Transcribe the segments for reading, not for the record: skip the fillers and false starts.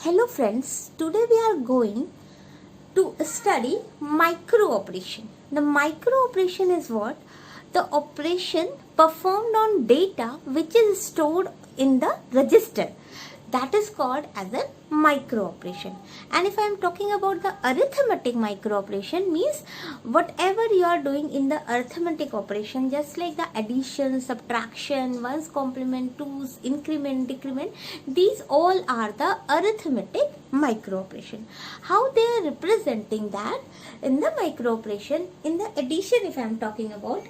Hello friends, today we are going to study micro operation. The micro operation is what? The operation performed on data which is stored in the register. That is called as a micro operation. And if I am talking about the arithmetic micro operation, means whatever you are doing in the arithmetic operation, just like the addition, subtraction, ones complement, twos, increment, decrement, these all are the arithmetic micro operation. How they are representing that in the micro operation? In the addition, if I am talking about,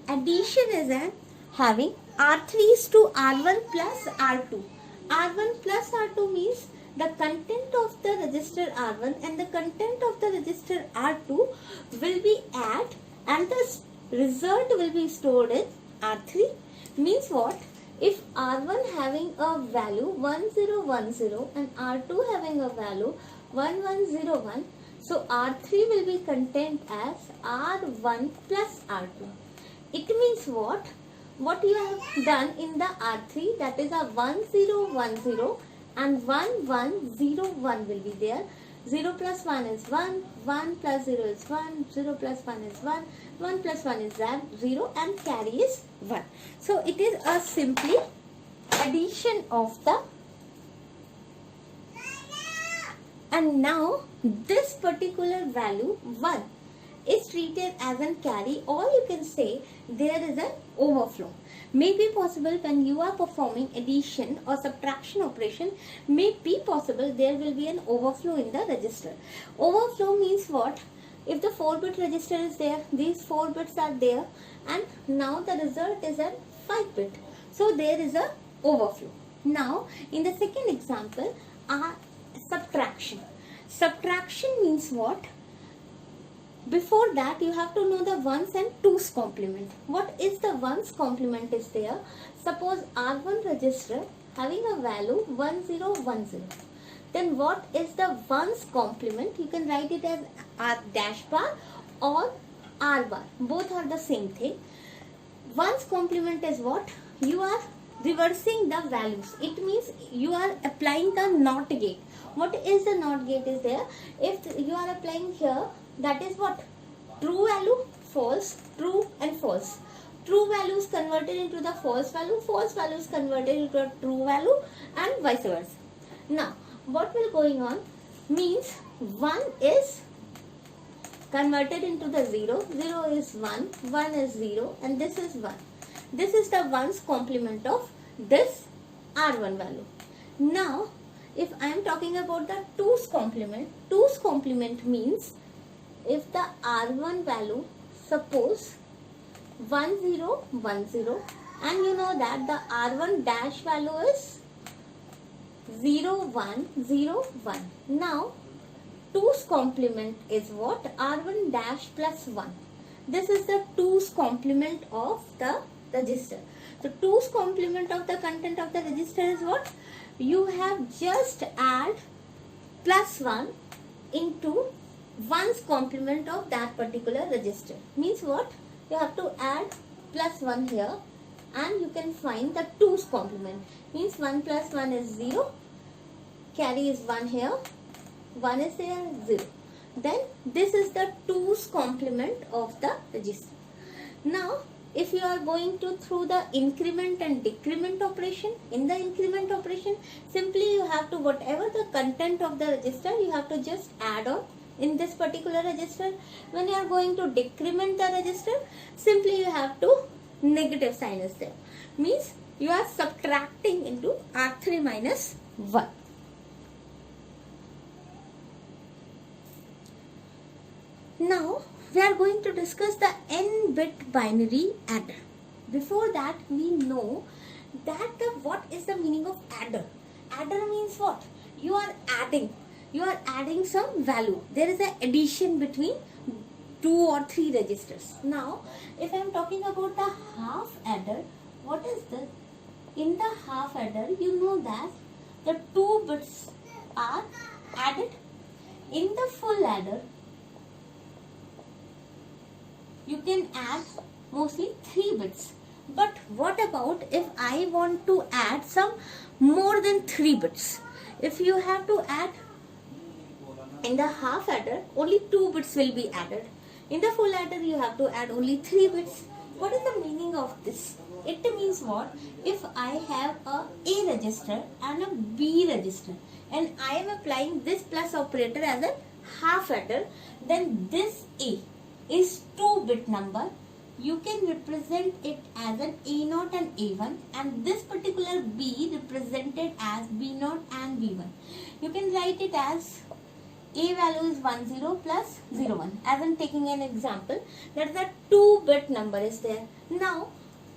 addition is having R3 is to R1 plus R2. R1 plus R2 means the content of the register R1 and the content of the register R2 will be add and the result will be stored in R3. Means what? If R1 having a value 1010 and R2 having a value 1101, so R3 will be content as R1 plus R2. It means what? What you have done in the R3, that is a 1010 and 1101 will be there. 0 plus 1 is 1, 1 plus 0 is 1, 0 plus 1 is 1, 1 plus 1 is 0 and carry is 1. So it is a simply addition of the, and now this particular value 1 is treated as a carry, or you can say there is an overflow. May be possible when you are performing addition or subtraction operation, may be possible there will be an overflow in the register. Overflow means what? If the 4-bit register is there, these 4 bits are there and now the result is a 5-bit. So there is a overflow. Now in the second example, subtraction. Subtraction means what? Before that, you have to know the ones and twos complement. What is the ones complement is there? Suppose R1 register having a value 1010. Then what is the ones complement? You can write it as R dash bar or R bar. Both are the same thing. Ones complement is what? You are reversing the values. It means you are applying the NOT gate. What is the NOT gate is there? If you are applying here, that is what? True value, false, true and false. True value is converted into the false value is converted into a true value and vice versa. Now, what will going on? Means 1 is converted into the 0, 0 is 1, 1 is 0 and this is 1. This is the ones complement of this R1 value. Now, if I am talking about the twos complement means if the R1 value, suppose 1010 and you know that the R1 dash value is 0101. Now, twos complement is what? R1 dash plus 1. This is the twos complement of the register. So, twos complement of the content of the register is what? You have just add plus 1 into ones complement of that particular register. Means what? You have to add plus 1 here and you can find the twos complement. Means 1 plus 1 is 0, carry is 1 here, 1 is there, 0. Then this is the twos complement of the register. Now if you are going to through the increment and decrement operation, in the increment operation simply you have to, whatever the content of the register, you have to just add on in this particular register. When you are going to decrement the register, simply you have to negative sign is there. Means you are subtracting into R3 minus 1. Now we are going to discuss the n-bit binary adder. Before that, we know that what is the meaning of adder. Adder means what? You are adding some value. There is an addition between 2 or 3 registers. Now, if I am talking about the half adder, what is this? In the half adder, you know that the 2 bits are added. In the full adder, you can add mostly 3 bits. But what about if I want to add some more than 3 bits? if you have to add in the half adder, only 2 bits will be added. In the full adder, you have to add only 3 bits. What is the meaning of this? It means what? If I have a A register and a B register, and I am applying this plus operator as a half adder, then this A is 2-bit number. You can represent it as an A0 and A1, and this particular B represented as B0 and B1. You can write it as A value is 10 plus 01. As I'm taking an example, that is a 2-bit number is there. Now,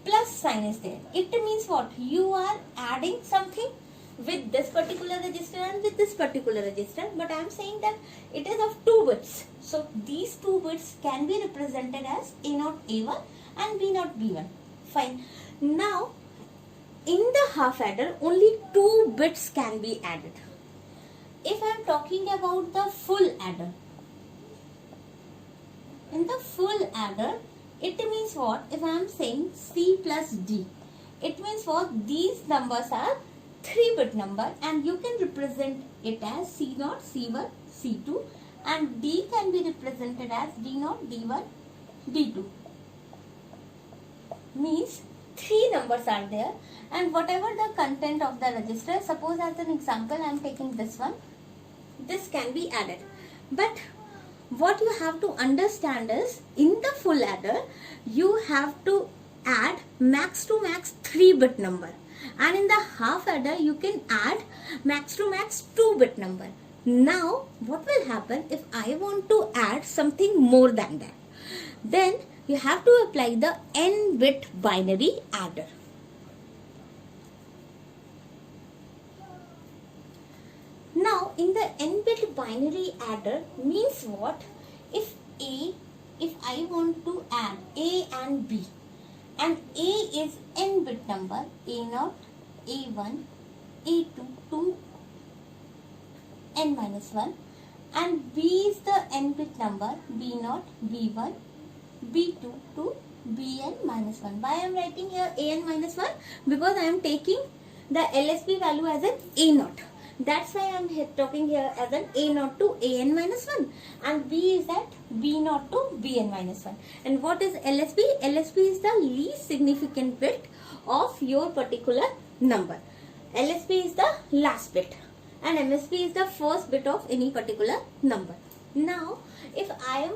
plus sign is there. It means what? You are adding something with this particular register and with this particular register, but I am saying that it is of 2 bits. So, these 2 bits can be represented as A0 A1 and B0 B1. Fine. Now, in the half adder, only 2 bits can be added. If I am talking about the full adder, in the full adder, it means what? If I am saying C plus D, it means what? These numbers are 3-bit number, and you can represent it as C0, C1, C2, and D can be represented as D0, D1, D2. Means 3 numbers are there, and whatever the content of the register, suppose as an example I am taking this one, this can be added. But what you have to understand is, in the full adder, you have to add max to max 3-bit number, and in the half adder you can add max to max 2-bit number. Now what will happen if I want to add something more than that? Then you have to apply the n-bit binary adder. Now, in the n-bit binary adder means what? If I want to add A and B, and A is n-bit number, A0, A1, A2 to n minus 1, and B is the n-bit number, B0, B1, B2 to Bn minus 1. Why I am writing here An minus 1? Because I am taking the LSB value as an A0. That's why I am talking here as an A0 to An minus 1, and B is at B0 to Bn minus 1. And what is LSB? LSB is the least significant bit of your particular number. LSB is the last bit, and MSB is the first bit of any particular number. Now, if I am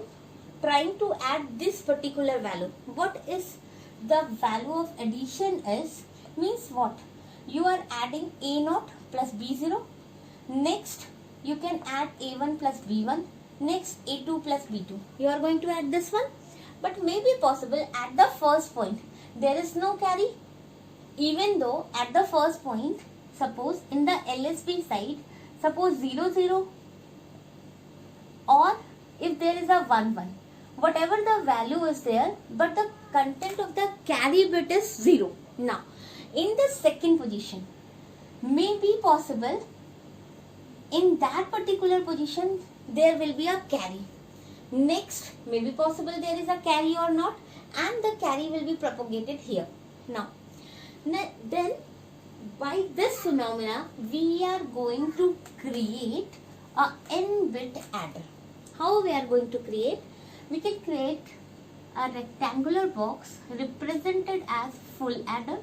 trying to add this particular value, what is the value of addition is? Means what? You are adding A0 plus B0. Next, you can add A1 plus B1. Next, A2 plus B2. You are going to add this one. But may be possible at the first point, there is no carry. Even though at the first point, suppose in the LSB side, suppose 0, 0. Or if there is a 1, 1. Whatever the value is there, but the content of the carry bit is 0. Now, in the second position, may be possible in that particular position there will be a carry. Next, may be possible there is a carry or not, and the carry will be propagated here. Now, then by this phenomena we are going to create a n-bit adder. How we are going to create? We can create a rectangular box represented as full adder.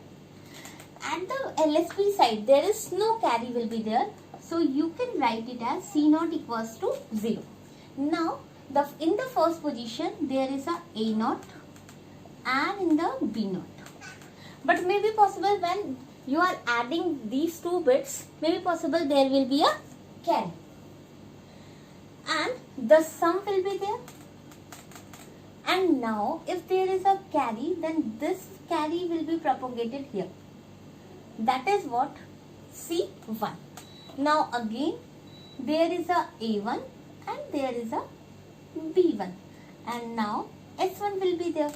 At the LSB side, there is no carry will be there. So, you can write it as C0 equals to 0. Now, in the first position, there is a A0 and in the B0. But may be possible when you are adding these 2 bits, may be possible there will be a carry. And the sum will be there. And now, if there is a carry, then this carry will be propagated here. That is what? C1. Now again, there is a A1 and there is a B1. And now S1 will be there.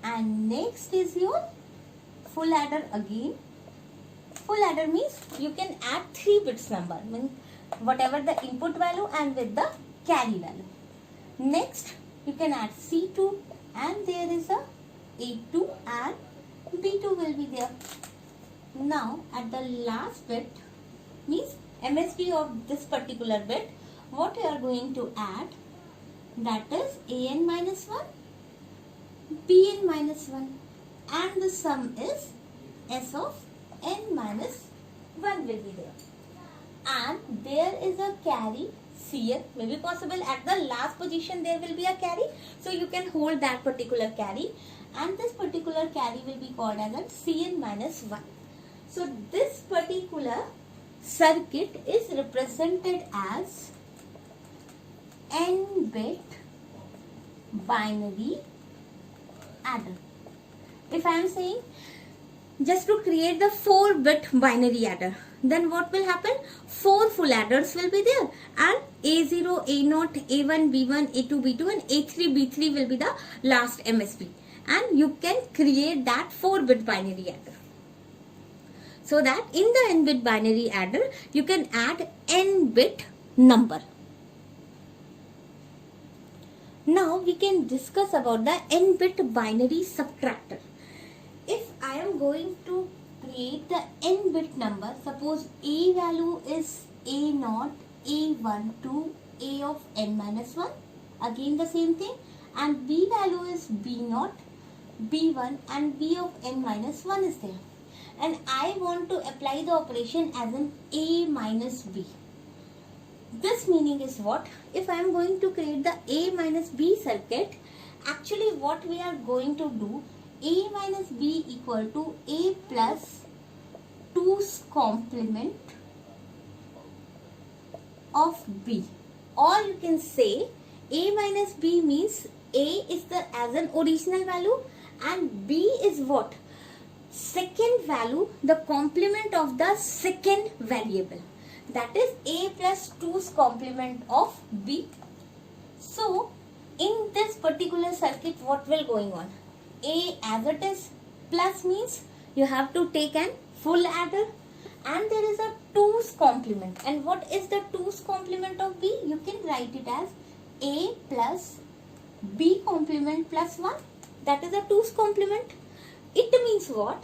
And next is your full adder again. Full adder means you can add 3 bits number. Means whatever the input value and with the carry value. Next, you can add C2 and there is a A2 and B2 will be there. Now at the last bit means MSB of this particular bit, what you are going to add, that is an minus 1, bn minus 1, and the sum is s of n minus 1 will be there. And there is a carry Cn, maybe possible at the last position there will be a carry, so you can hold that particular carry, and this particular carry will be called as a Cn minus 1. So this particular circuit is represented as n bit binary adder. If I am saying just to create the 4-bit binary adder, then what will happen? 4 full adders will be there, and A0, A0, A1, B1, A2, B2 and A3, B3 will be the last MSB, and you can create that 4-bit binary adder. So that in the n-bit binary adder, you can add n-bit number. Now we can discuss about the n-bit binary subtractor. If I am going to create the n-bit number, suppose A value is A0, A1 to A of n minus 1, again the same thing, and B value is B0, B1 and B of n minus 1 is there. And I want to apply the operation as an A minus B. This meaning is what? If I am going to create the A minus B circuit, actually what we are going to do, A minus B equal to A plus 2's complement of B. Or you can say A minus B means A is the as an original value and B is what? Second value, the complement of the second variable. That is A plus 2's complement of B. So, in this particular circuit, what will going on? A as it is plus means you have to take an full adder, and there is a 2's complement. And what is the 2's complement of B? You can write it as A plus B complement plus 1. That is a 2's complement. It means what?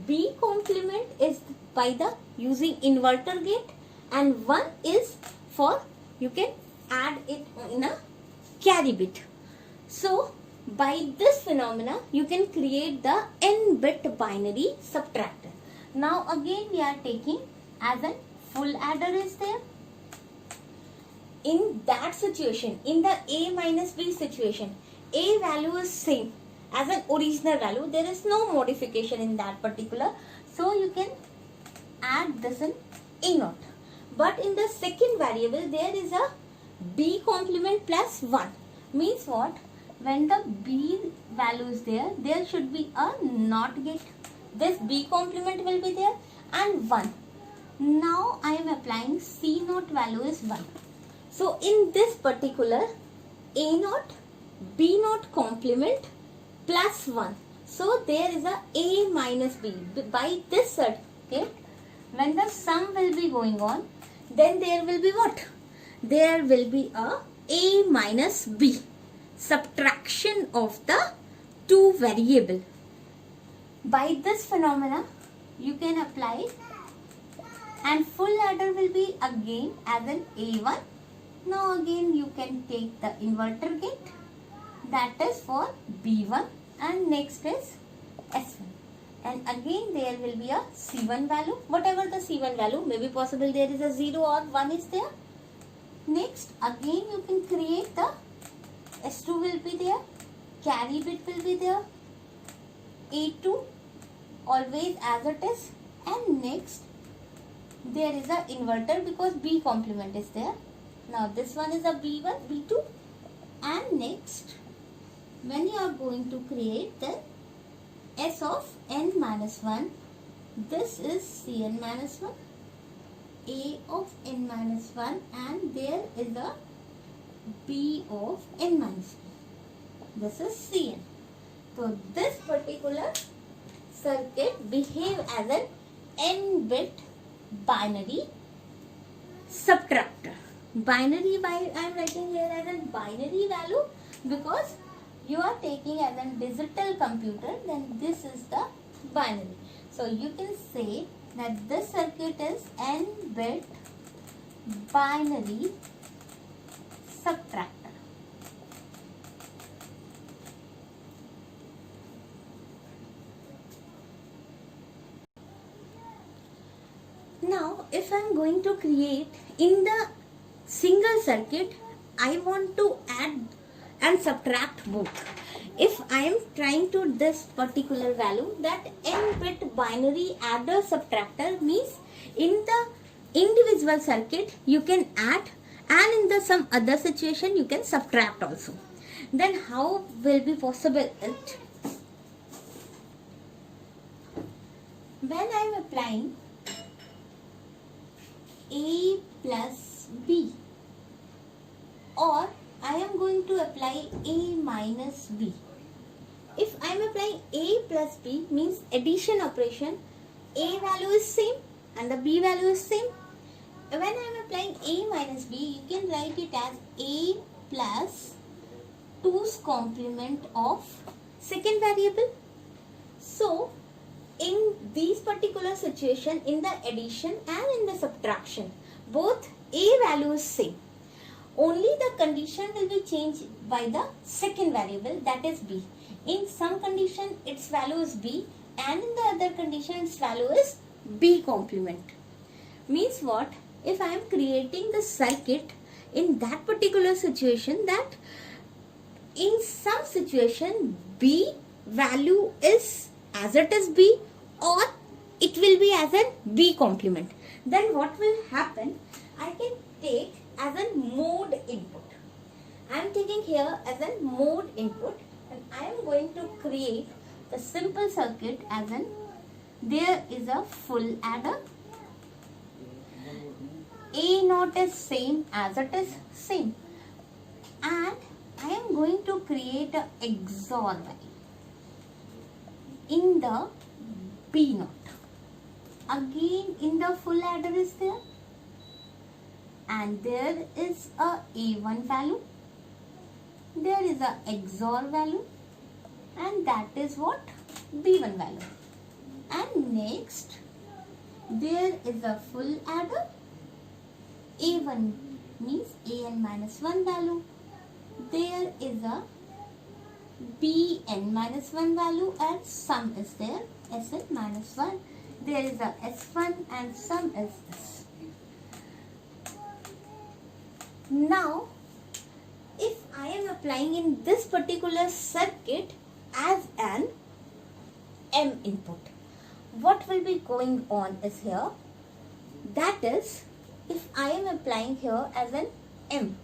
B complement is by the using inverter gate, and 1 is for you can add it in a carry bit. So by this phenomena you can create the n-bit binary subtractor. Now again we are taking as a full adder is there. In that situation, in the A minus B situation, A value is same as an original value. There is no modification in that particular. So you can add this in A0. But in the second variable there is a B complement plus 1. Means what? When the B value is there, there should be a NOT gate. This B complement will be there and 1. Now I am applying C0 value is 1. So in this particular A0, B0 complement plus 1. So there is a A minus B. By this circuit, when the sum will be going on, then there will be what? There will be a minus B. Subtraction of the two variable. By this phenomena, you can apply, and full adder will be again as an A1. Now again you can take the inverter gate, that is for B1, and next is S1. And again there will be a C1 value, whatever the C1 value, maybe possible there is a 0 or 1 is there. Next again you can create the S2 will be there, carry bit will be there, A2 always as it is, and next there is a inverter because B complement is there. Now this one is a B1, B2, and next when you are going to create the S of n minus 1, this is Cn minus 1, A of n minus 1, and there is a B of n minus 1. This is Cn. So this particular circuit behave as an n-bit binary subtractor. Binary, I am writing here as a binary value because you are taking as a digital computer, then this is the binary. So you can say that this circuit is n-bit binary subtractor. Now, if I am going to create in the single circuit, I want to add and subtract both. If I am trying to this particular value, that n bit binary adder subtractor means in the individual circuit you can add, and in the some other situation you can subtract also. Then how will be possible it? When I am applying A plus B, or I am going to apply A minus B. If I am applying A plus B means addition operation, A value is same and the B value is same. When I am applying A minus B, you can write it as A plus 2's complement of second variable. So, in these particular situation, in the addition and in the subtraction, both A value is same. Only the condition will be changed by the second variable, that is B. In some condition its value is B, and in the other condition its value is B complement. Means what? If I am creating the circuit in that particular situation, that in some situation B value is as it is B, or it will be as a B complement. Then what will happen? I can take as a mode input. I am taking here as a mode input, and I am going to create a simple circuit as an, there is a full adder, A naught is same as it is same, and I am going to create a XOR value in the B naught. Again in the full adder is there, and there is a A1 value, there is a XOR value, and that is what? B1 value. And next there is a full adder, A1 means An minus 1 value, there is a Bn minus 1 value, and sum is there, Sn minus 1, there is a S1 and sum is this. Now, if I am applying in this particular circuit as an M input, what will be going on is here, that is, if I am applying here as an M,